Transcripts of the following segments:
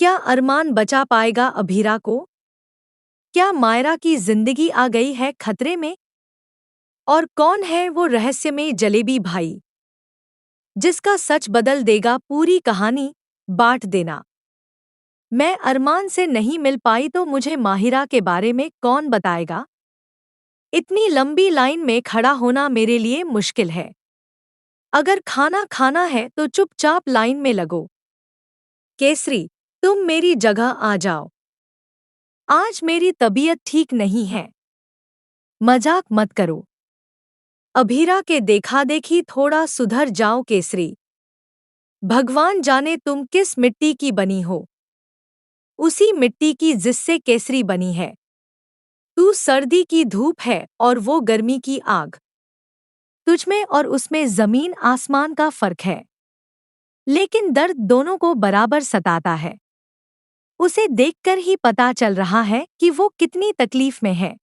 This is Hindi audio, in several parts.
क्या अरमान बचा पाएगा अभीरा को? क्या मायरा की जिंदगी आ गई है खतरे में? और कौन है वो रहस्यमय जलेबी भाई जिसका सच बदल देगा पूरी कहानी? बांट देना। मैं अरमान से नहीं मिल पाई तो मुझे माहिरा के बारे में कौन बताएगा? इतनी लंबी लाइन में खड़ा होना मेरे लिए मुश्किल है। अगर खाना खाना है तो चुपचाप लाइन में लगो। केसरी, तुम मेरी जगह आ जाओ। आज मेरी तबीयत ठीक नहीं है। मजाक मत करो। अभीरा के देखा देखी थोड़ा सुधर जाओ केसरी। भगवान जाने तुम किस मिट्टी की बनी हो। उसी मिट्टी की जिससे केसरी बनी है। तू सर्दी की धूप है और वो गर्मी की आग। तुझमें और उसमें जमीन आसमान का फर्क है। लेकिन दर्द दोनों को बराबर सताता है। उसे देखकर ही पता चल रहा है कि वो कितनी तकलीफ में है।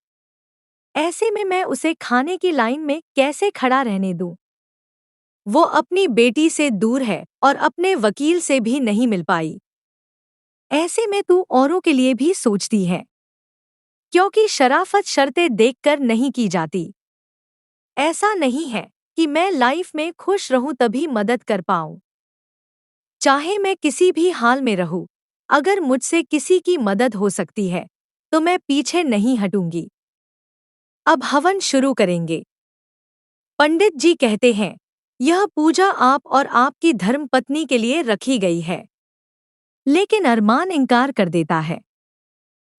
ऐसे में मैं उसे खाने की लाइन में कैसे खड़ा रहने दूं? वो अपनी बेटी से दूर है और अपने वकील से भी नहीं मिल पाई। ऐसे में तू औरों के लिए भी सोचती है, क्योंकि शराफत शर्तें देखकर नहीं की जाती। ऐसा नहीं है कि मैं लाइफ में खुश रहूं तभी मदद कर पाऊं। चाहे मैं किसी भी हाल में रहूं, अगर मुझसे किसी की मदद हो सकती है तो मैं पीछे नहीं हटूंगी। अब हवन शुरू करेंगे। पंडित जी कहते हैं, यह पूजा आप और आपकी धर्मपत्नी के लिए रखी गई है। लेकिन अरमान इनकार कर देता है।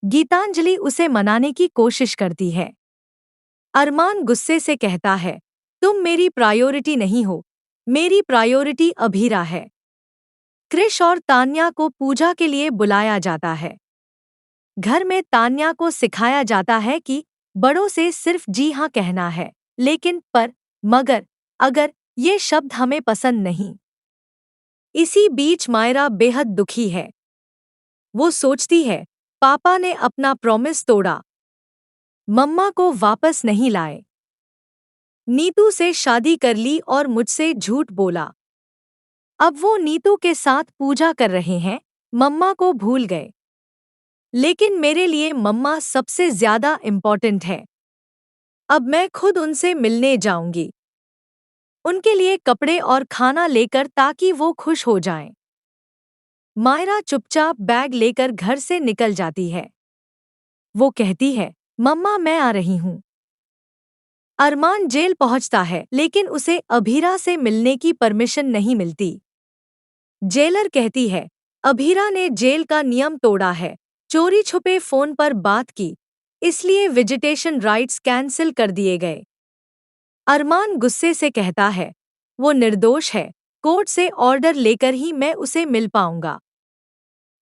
गीतांजलि उसे मनाने की कोशिश करती है। अरमान गुस्से से कहता है, तुम मेरी प्रायोरिटी नहीं हो, मेरी प्रायोरिटी अभीरा है। क्रिश और तान्या को पूजा के लिए बुलाया जाता है। घर में तान्या को सिखाया जाता है कि बड़ों से सिर्फ जी हाँ कहना है, लेकिन पर, मगर, अगर ये शब्द हमें पसंद नहीं। इसी बीच मायरा बेहद दुखी है। वो सोचती है, पापा ने अपना प्रॉमिस तोड़ा, मम्मा को वापस नहीं लाए, नीतू से शादी कर ली और मुझसे झूठ बोला। अब वो नीतू के साथ पूजा कर रहे हैं, मम्मा को भूल गए। लेकिन मेरे लिए मम्मा सबसे ज्यादा इम्पोर्टेंट है। अब मैं खुद उनसे मिलने जाऊंगी, उनके लिए कपड़े और खाना लेकर, ताकि वो खुश हो जाएं। मायरा चुपचाप बैग लेकर घर से निकल जाती है। वो कहती है, मम्मा मैं आ रही हूँ। अरमान जेल पहुंचता है, लेकिन उसे अभीरा से मिलने की परमिशन नहीं मिलती। जेलर कहती है, अभीरा ने जेल का नियम तोड़ा है, चोरी छुपे फोन पर बात की, इसलिए विजिटेशन राइट्स कैंसिल कर दिए गए। अरमान गुस्से से कहता है, वो निर्दोष है, कोर्ट से ऑर्डर लेकर ही मैं उसे मिल पाऊंगा।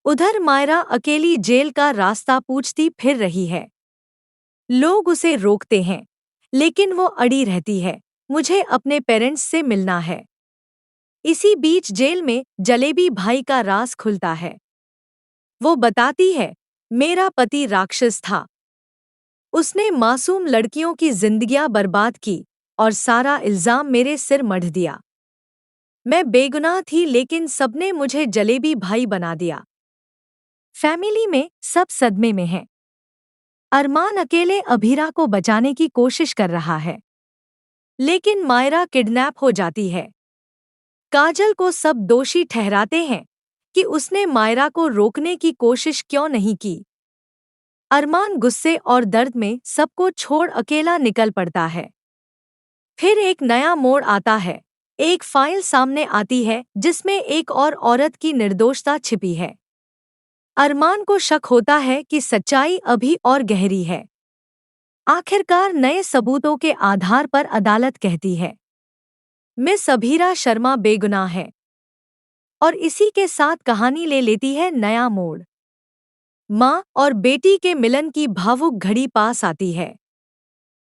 उधर मायरा अकेली जेल का रास्ता पूछती फिर रही है। लोग उसे रोकते हैं, लेकिन वो अड़ी रहती है, मुझे अपने पेरेंट्स से मिलना है। इसी बीच जेल में जलेबी भाई का राज खुलता है। वो बताती है, मेरा पति राक्षस था। उसने मासूम लड़कियों की जिंदगियां बर्बाद की और सारा इल्जाम मेरे सिर मढ़ दिया। मैं बेगुनाह थी, लेकिन सबने मुझे जलेबी भाई बना दिया। फैमिली में सब सदमे में हैं। अरमान अकेले अभीरा को बचाने की कोशिश कर रहा है, लेकिन मायरा किडनैप हो जाती है। काजल को सब दोषी ठहराते हैं कि उसने मायरा को रोकने की कोशिश क्यों नहीं की। अरमान गुस्से और दर्द में सबको छोड़ अकेला निकल पड़ता है। फिर एक नया मोड़ आता है। एक फाइल सामने आती है जिसमें एक और औरत की निर्दोषता छिपी है। अरमान को शक होता है कि सच्चाई अभी और गहरी है। आखिरकार नए सबूतों के आधार पर अदालत कहती है, मिस अभीरा शर्मा बेगुनाह है। और इसी के साथ कहानी ले लेती है नया मोड़। माँ और बेटी के मिलन की भावुक घड़ी पास आती है।